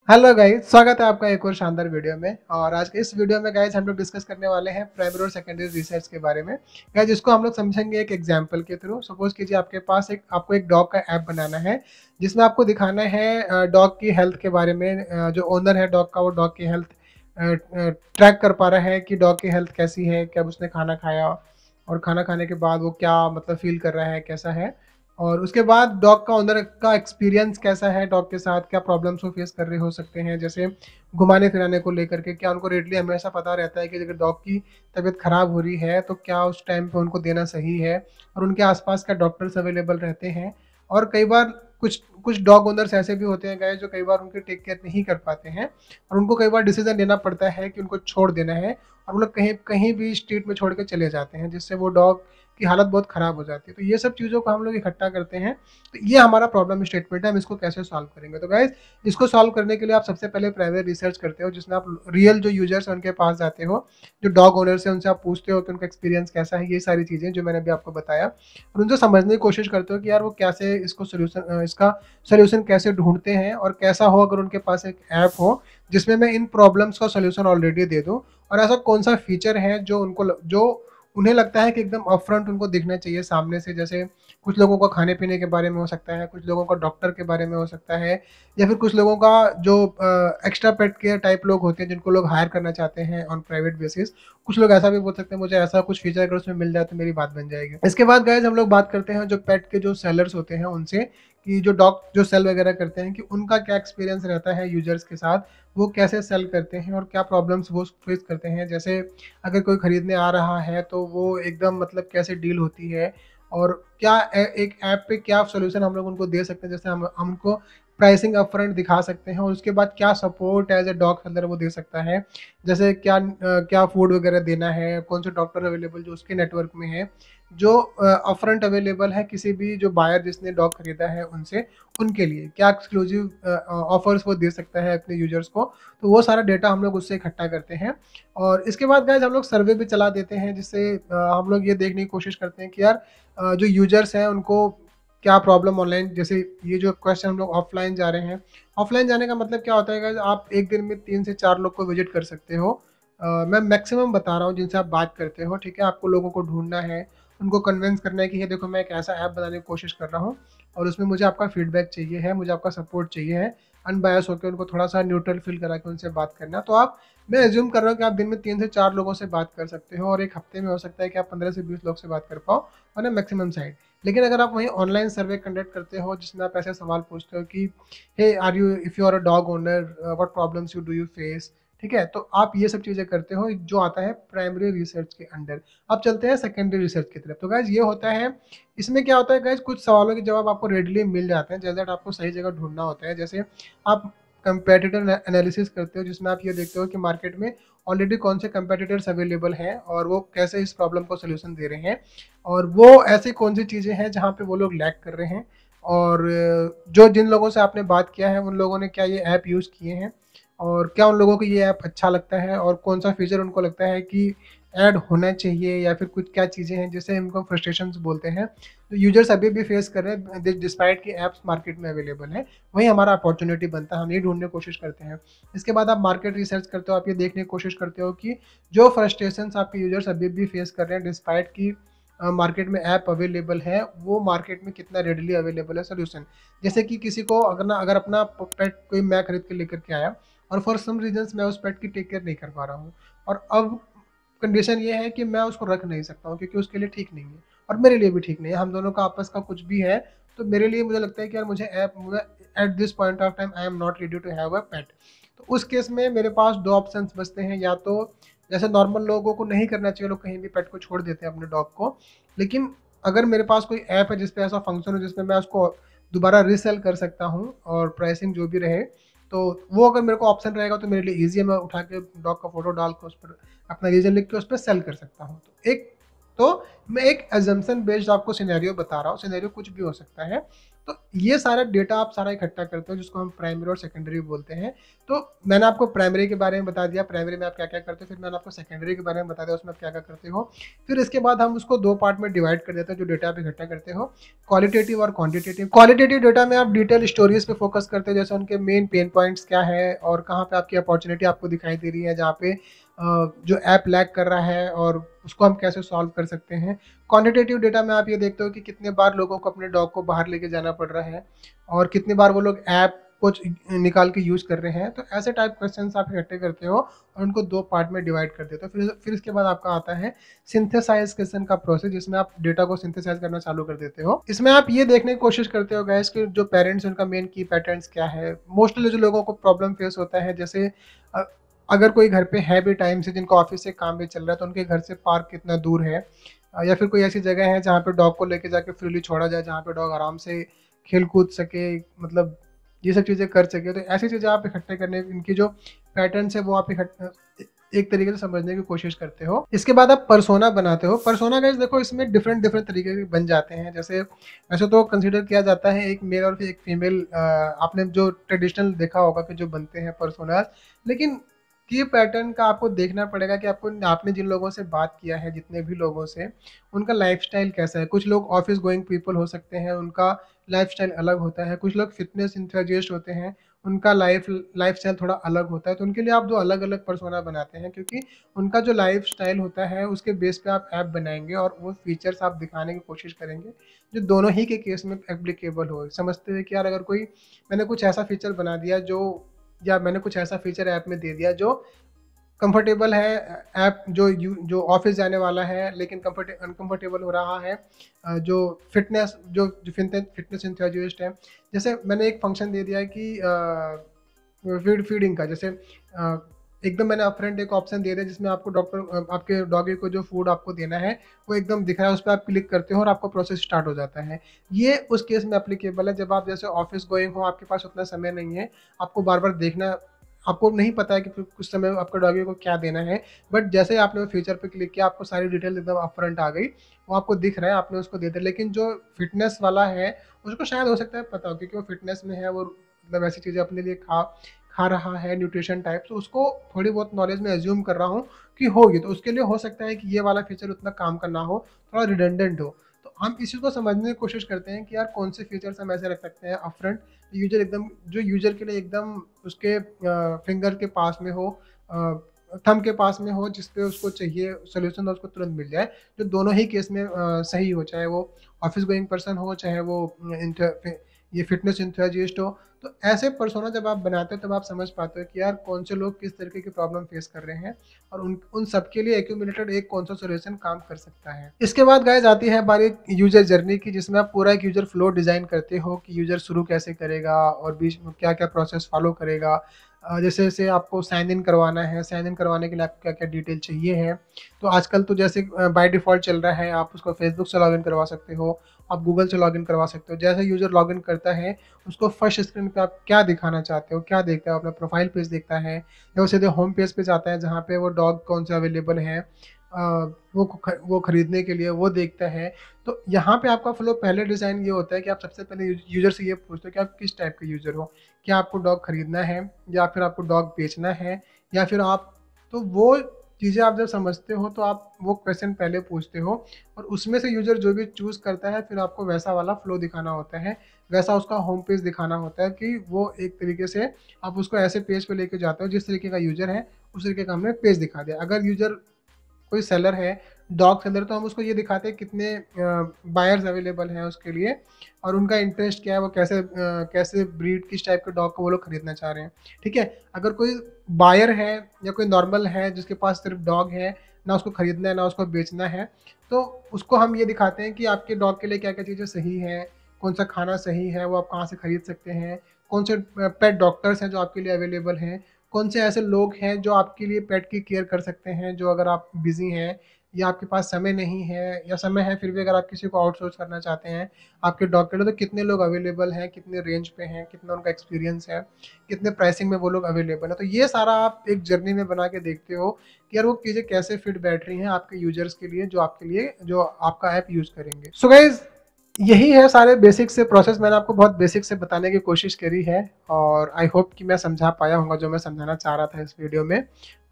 Hello guys, स्वागत है आपका एक और शानदार वीडियो में। और आज के इस वीडियो में गाइस हम लोग डिस्कस करने वाले हैं प्राइमरी और सेकेंडरी रिसर्च के बारे में। गाइस जिसको हम लोग समझेंगे एक एग्जांपल के थ्रू। सपोज कीजिए आपके पास आपको एक डॉग का ऐप बनाना है जिसमें आपको दिखाना है डॉग की हेल्थ के बारे में। जो ओनर है डॉग का, वो डॉग की हेल्थ ट्रैक कर पा रहा है कि डॉग की हेल्थ कैसी है, कब उसने खाना खाया और खाना खाने के बाद वो क्या मतलब फील कर रहा है, कैसा है। और उसके बाद डॉग का ओनर का एक्सपीरियंस कैसा है, डॉग के साथ क्या प्रॉब्लम्स वो फेस कर रहे हो सकते हैं, जैसे घुमाने फिराने को लेकर के क्या उनको रेडली हमेशा पता रहता है कि अगर डॉग की तबीयत खराब हो रही है तो क्या उस टाइम पे उनको देना सही है, और उनके आसपास क्या डॉक्टर्स अवेलेबल रहते हैं। और कई बार कुछ कुछ डॉग ओनर्स ऐसे भी होते हैं गाइस जो कई बार उनकी टेक केयर नहीं कर पाते हैं, और उनको कई बार डिसीजन लेना पड़ता है कि उनको छोड़ देना है, और वो लोग कहीं कहीं भी स्ट्रीट में छोड़ के चले जाते हैं, जिससे वो डॉग की हालत बहुत ख़राब हो जाती है। तो ये सब चीज़ों को हम लोग इकट्ठा करते हैं। तो ये हमारा प्रॉब्लम स्टेटमेंट है, हम इसको कैसे सॉल्व करेंगे। तो गाइस इसको सॉल्व करने के लिए आप सबसे पहले प्राइमरी रिसर्च करते हो, जिसमें आप रियल जो यूजर्स हैं उनके पास जाते हो, जो डॉग ओनर्स हैं उनसे आप पूछते हो कि उनका एक्सपीरियंस कैसा है, ये सारी चीज़ें जो मैंने अभी आपको बताया, और उनसे समझने की कोशिश करते हो कि यार वो कैसे इसको इसका सोल्यूशन कैसे ढूंढते हैं, और कैसा हो अगर उनके पास एक ऐप हो जिसमें मैं इन प्रॉब्लम्स का सोल्यूशन ऑलरेडी दे दूँ, और ऐसा कौन सा फीचर है जो जो उन्हें लगता है कि एकदम अपफ्रंट उनको दिखना चाहिए सामने से। जैसे कुछ लोगों का खाने-पीने के बारे में हो सकता है, कुछ लोगों का डॉक्टर के बारे में हो सकता है, या फिर कुछ लोगों का जो एक्स्ट्रा पेट केयर टाइप लोग होते हैं जिनको लोग हायर करना चाहते हैं ऑन प्राइवेट बेसिस। कुछ लोग ऐसा भी बोल सकते हैं मुझे ऐसा कुछ फीचर अगर उसमें मिल जाए तो मेरी बात बन जाएगी। इसके बाद गाइस हम लोग बात करते हैं जो पेट के जो सेलर्स होते हैं उनसे, कि जो डॉग जो सेल वगैरह करते हैं कि उनका क्या एक्सपीरियंस रहता है यूजर्स के साथ, वो कैसे सेल करते हैं और क्या प्रॉब्लम्स वो फेस करते हैं। जैसे अगर कोई खरीदने आ रहा है तो वो एकदम मतलब कैसे डील होती है, और क्या एक ऐप पे क्या सॉल्यूशन हम लोग उनको दे सकते हैं। जैसे हम उनको प्राइसिंग अपफ्रंट दिखा सकते हैं, और उसके बाद क्या support as a dog seller वो दे सकता है। जैसे क्या फूड वगैरह देना है, कौन से डॉक्टर अवेलेबल जो उसके नेटवर्क में है, जो अपफ्रंट अवेलेबल है किसी भी जो बायर जिसने डॉग खरीदा है उनसे, उनके लिए क्या एक्सक्लूसिव ऑफर्स वो दे सकता है अपने यूजर्स को। तो वो सारा डेटा हम लोग उससे इकट्ठा करते हैं। और इसके बाद गाइस हम लोग सर्वे भी चला देते हैं, जिससे हम लोग ये देखने की कोशिश करते हैं कि यार जो यूजर्स हैं उनको क्या प्रॉब्लम ऑनलाइन। जैसे ये जो क्वेश्चन हम लोग ऑफलाइन जा रहे हैं, ऑफलाइन जाने का मतलब क्या होता है गाइस, आप एक दिन में 3 से 4 लोग को विजिट कर सकते हो। मैं मैक्सिमम बता रहा हूँ जिनसे आप बात करते हो, ठीक है। आपको लोगों को ढूंढना है, उनको कन्विंस करना है कि ये देखो मैं एक ऐसा ऐप बनाने की कोशिश कर रहा हूँ, और उसमें मुझे आपका फीडबैक चाहिए है, मुझे आपका सपोर्ट चाहिए है। अनबायस होकर उनको थोड़ा सा न्यूट्रल फील करा के उनसे बात करना। तो आप, मैं एज्यूम कर रहा हूँ कि आप दिन में 3 से 4 लोगों से बात कर सकते हो, और एक हफ्ते में हो सकता है कि आप 15 से 20 लोग से बात कर पाओ ऑन अ मैक्सिमम साइड। लेकिन अगर आप वहीं ऑनलाइन सर्वे कंडक्ट करते हो जिसमें आप ऐसे सवाल पूछते हो कि hey are you, if you are a dog owner, what problems you do you face, ठीक है, तो आप ये सब चीज़ें करते हो जो आता है प्राइमरी रिसर्च के अंडर। अब चलते हैं सेकेंडरी रिसर्च की तरफ। तो गाइज ये होता है, इसमें क्या होता है गाइज, कुछ सवालों के जवाब आपको रेडली मिल जाते हैं, जैसे आपको सही जगह ढूंढना होता है। जैसे आप कंपेटिटर एनालिसिस करते हो, जिसमें आप ये देखते हो कि मार्केट में ऑलरेडी कौन से कंपेटिटर्स अवेलेबल हैं और वो कैसे इस प्रॉब्लम को सोल्यूशन दे रहे हैं, और वो ऐसी कौन सी चीज़ें हैं जहाँ पे वो लोग लैक कर रहे हैं, और जो जिन लोगों से आपने बात किया है उन लोगों ने क्या ये ऐप यूज़ किए हैं, और क्या उन लोगों को ये ऐप अच्छा लगता है, और कौन सा फीचर उनको लगता है कि ऐड होना चाहिए, या फिर कुछ क्या चीज़ें हैं जिसे इनको फ्रस्ट्रेशंस बोलते हैं, तो यूजर्स अभी भी फेस कर रहे हैं डिस्पाइट कि ऐप्स मार्केट में अवेलेबल है। वही हमारा अपॉर्चुनिटी बनता है, हम ये ढूंढने की कोशिश करते हैं। इसके बाद आप मार्केट रिसर्च करते हो, आप ये देखने की कोशिश करते हो कि जो फ्रस्ट्रेशंस आपके यूजर्स अभी भी फेस कर रहे हैं डिस्पाइट की मार्केट में ऐप अवेलेबल है, वो मार्केट में कितना रेडली अवेलेबल है सोल्यूशन। जैसे कि किसी को अगर अपना पेट कोई मैं खरीद के लेकर के आया, और फॉर सम रीजंस मैं उस पेट की टेक केयर नहीं कर पा रहा हूँ, और अब कंडीशन ये है कि मैं उसको रख नहीं सकता हूँ क्योंकि उसके लिए ठीक नहीं है, और मेरे लिए भी ठीक नहीं है, हम दोनों का आपस का कुछ भी है। तो मेरे लिए मुझे लगता है कि यार मुझे app, at this point of time I am not ready to have a pet. तो उस केस में मेरे पास दो ऑप्शंस बचते हैं, या तो जैसे नॉर्मल लोगों को नहीं करना चाहिए, लोग कहीं भी पेट को छोड़ देते हैं अपने डॉग को, लेकिन अगर मेरे पास कोई ऐप है जिसपे ऐसा फंक्शन हो जिसमें मैं उसको दोबारा रीसेल कर सकता हूँ, और प्राइसिंग जो भी रहे, तो वो अगर मेरे को ऑप्शन रहेगा तो मेरे लिए ईजी है, मैं उठा के डॉग का फोटो डाल के उस पर अपना रीजन लिख के उस पर सेल कर सकता हूँ। तो मैं एक एजम्पशन बेस्ड आपको सिनेरियो बता रहा हूँ, सिनेरियो कुछ भी हो सकता है। तो ये सारा डेटा आप सारा इकट्ठा करते हो जिसको हम प्राइमरी और सेकेंडरी बोलते हैं। तो मैंने आपको प्राइमरी के बारे में बता दिया, प्राइमरी में आप क्या क्या करते हो, फिर मैंने आपको सेकेंडरी के बारे में बता दिया उसमें आप क्या क्या करते हो। फिर इसके बाद हम उसको 2 पार्ट में डिवाइड कर देते हैं जो डेटा आप इकट्ठा करते हो, क्वालिटेटिव और क्वांटिटेटिव। क्वालिटेटिव डेटा में आप डिटेल स्टोरीज पे फोकस करते हैं, जैसे उनके मेन पेन पॉइंट्स क्या है और कहाँ पे आपकी अपॉर्चुनिटी आपको दिखाई दे रही है, जहाँ पे जो ऐप लैग कर रहा है और उसको हम कैसे सॉल्व कर सकते हैं। क्वांटिटेटिव डेटा में आप ये देखते हो कि कितने बार लोगों को अपने डॉग को बाहर लेके जाना पड़ रहा है और कितनी बार वो लोग ऐप को निकाल के यूज कर रहे हैं। तो ऐसे टाइप क्वेश्चंस आप इकट्ठे करते हो और उनको 2 पार्ट में डिवाइड कर देते हो। फिर इसके बाद आपका आता है सिंथेसाइजेशन का प्रोसेस, जिसमें आप डेटा को सिंथेसाइज करना चालू कर देते हो। इसमें आप ये देखने की कोशिश करते हो गाइस कि जो पेरेंट्स उनका मेन की पैटर्न्स क्या है। मोस्टली जो लोगों को प्रॉब्लम फेस होता है, जैसे अगर कोई घर पे है भी टाइम से, जिनको ऑफिस से काम भी चल रहा है, तो उनके घर से पार्क कितना दूर है, या फिर कोई ऐसी जगह है जहाँ पे डॉग को लेके जाके फ्रीली छोड़ा जाए, जहाँ पे डॉग आराम से खेल कूद सके, मतलब ये सब चीज़ें कर सके। तो ऐसी चीज़ें आप इकट्ठे करने, इनकी जो पैटर्न्स है वो आप एक तरीके से समझने की कोशिश करते हो। इसके बाद आप पर्सोना बनाते हो। पर्सोना गाइस देखो, इसमें डिफरेंट डिफरेंट तरीके के बन जाते हैं। जैसे वैसे तो कंसीडर किया जाता है एक मेल और फिर एक फीमेल, आपने जो ट्रेडिशनल देखा होगा कि जो बनते हैं पर्सोनास, लेकिन ये पैटर्न का आपको देखना पड़ेगा कि आपने जिन लोगों से बात किया है, जितने भी लोगों से, उनका लाइफस्टाइल कैसा है। कुछ लोग ऑफिस गोइंग पीपल हो सकते हैं, उनका लाइफस्टाइल अलग होता है। कुछ लोग फिटनेस इंथुसियास्ट होते हैं, उनका लाइफस्टाइल थोड़ा अलग होता है। तो उनके लिए आप 2 अलग-अलग पर्सोना बनाते हैं, क्योंकि उनका जो लाइफस्टाइल होता है उसके बेस पे आप ऐप बनाएँगे और वो फीचर्स आप दिखाने की कोशिश करेंगे जो दोनों ही के केस में एप्लीकेबल हो। समझते हैं कि यार अगर कोई मैंने कुछ ऐसा फीचर बना दिया जो, या मैंने कुछ ऐसा फीचर ऐप में दे दिया जो कंफर्टेबल है, ऐप जो ऑफिस जाने वाला है लेकिन अनकंफर्टेबल हो रहा है, जो फिटनेस इंथुसियास्ट है। जैसे मैंने एक फंक्शन दे दिया है कि फीडिंग का, जैसे एकदम मैंने अपफ्रंट एक ऑप्शन दे दिया जिसमें आपको आपके डॉगी को जो फूड आपको देना है वो एकदम दिख रहा है, उस पर आप क्लिक करते हो और आपका प्रोसेस स्टार्ट हो जाता है। ये उस केस में एप्लीकेबल है जब आप जैसे ऑफिस गोइंग हो, आपके पास उतना समय नहीं है, आपको बार बार देखना, आपको नहीं पता है कि कुछ समय आपके डॉगी को क्या देना है, बट जैसे ही आपने वो फीचर पे क्लिक किया आपको सारी डिटेल एकदम अपफ्रंट आ गई, वो आपको दिख रहा है, आपने उसको दे दिया। लेकिन जो फिटनेस वाला है उसको शायद हो सकता है पता हो, क्योंकि वो फिटनेस में है, वो मतलब ऐसी चीज़ें अपने लिए खा रहा है न्यूट्रिशन टाइप, तो उसको थोड़ी बहुत नॉलेज में एज्यूम कर रहा हूँ कि होगी, तो उसके लिए हो सकता है कि ये वाला फीचर उतना काम का ना हो, थोड़ा रिडंडेंट हो। तो हम इस चीज़ को समझने की कोशिश करते हैं कि यार कौन से फीचर्स हम ऐसे रख सकते हैं अपफ्रंट, जो यूजर के लिए एकदम उसके फिंगर के पास में हो, थंब के पास में हो, जिसपे उसको चाहिए सोल्यूशन उसको तुरंत मिल जाए, जो दोनों ही केस में सही हो, चाहे वो ऑफिस गोइंग पर्सन हो, चाहे वो ये फिटनेस इंथुसियास्ट हो। तो ऐसे पर्सोना जब आप बनाते हो तब आप समझ पाते हो कि यार कौन से लोग किस तरीके की प्रॉब्लम फेस कर रहे हैं और उन सबके लिए एक्यूमुलेटेड एक कौन सा सोल्यूशन काम कर सकता है। इसके बाद गाइस आती है हमारी यूजर जर्नी की, जिसमें आप पूरा एक यूजर फ्लो डिजाइन करते हो कि यूजर शुरू कैसे करेगा और बीच में क्या क्या प्रोसेस फॉलो करेगा। जैसे जैसे आपको साइन इन करवाना है, साइन इन करवाने के लिए आपको क्या क्या डिटेल चाहिए है। तो आजकल तो जैसे बाय डिफ़ॉल्ट चल रहा है, आप उसको फेसबुक से लॉगिन करवा सकते हो, आप गूगल से लॉगिन करवा सकते हो। जैसे यूज़र लॉगिन करता है, उसको फर्स्ट स्क्रीन पे आप क्या दिखाना चाहते हो, क्या देखता है, अपना प्रोफाइल पेज देखता है या वो सीधे होम पेज पे जाता है जहाँ पे वो डॉग कौन सा अवेलेबल है, वो खरीदने के लिए वो देखता है। तो यहाँ पे आपका फ्लो पहले डिज़ाइन ये होता है कि आप सबसे पहले यूज़र से ये पूछते हो कि आप किस टाइप के यूज़र हो, क्या आपको डॉग खरीदना है या फिर आपको डॉग बेचना है, या फिर आप, तो वो चीज़ें आप जब समझते हो तो आप वो क्वेश्चन पहले पूछते हो और उसमें से यूज़र जो भी चूज़ करता है फिर आपको वैसा वाला फ्लो दिखाना होता है, वैसा उसका होम पेज दिखाना होता है कि वो एक तरीके से आप उसको ऐसे पेज पे लेके जाते हो जिस तरीके का यूज़र है उस तरीके का हमने पेज दिखा दिया। अगर यूज़र कोई सेलर है, डॉग सेलर, तो हम उसको ये दिखाते हैं कितने बायर्स अवेलेबल हैं उसके लिए और उनका इंटरेस्ट क्या है, वो कैसे ब्रीड, किस टाइप के डॉग को वो लोग खरीदना चाह रहे हैं। ठीक है, अगर कोई बायर है या कोई नॉर्मल है जिसके पास सिर्फ डॉग है, ना उसको खरीदना है ना उसको बेचना है, तो उसको हम ये दिखाते हैं कि आपके डॉग के लिए क्या क्या चीज़ें सही है, कौन सा खाना सही है, वो आप कहाँ से खरीद सकते हैं, कौन से पेट डॉक्टर्स हैं जो आपके लिए अवेलेबल हैं, कौन से ऐसे लोग हैं जो आपके लिए पेट की केयर कर सकते हैं, जो अगर आप बिज़ी हैं या आपके पास समय नहीं है, या समय है फिर भी अगर आप किसी को आउटसोर्स करना चाहते हैं आपके डॉग के लिए, तो कितने लोग अवेलेबल हैं, कितने रेंज पे हैं, कितना उनका एक्सपीरियंस है, कितने प्राइसिंग में वो लोग अवेलेबल है। तो ये सारा आप एक जर्नी में बना के देखते हो कि यार वो चीज़ें कैसे फिट बैठ रही हैं आपके यूजर्स के लिए, जो आपका ऐप यूज़ करेंगे। सो गाइज, यही है सारे बेसिक से प्रोसेस, मैंने आपको बहुत बेसिक से बताने की कोशिश करी है और आई होप कि मैं समझा पाया हूँगा जो मैं समझाना चाह रहा था इस वीडियो में।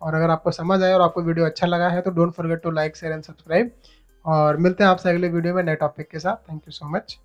और अगर आपको समझ आया और आपको वीडियो अच्छा लगा है तो don't forget to like share and subscribe, और मिलते हैं आपसे अगले वीडियो में नए टॉपिक के साथ। Thank you so much.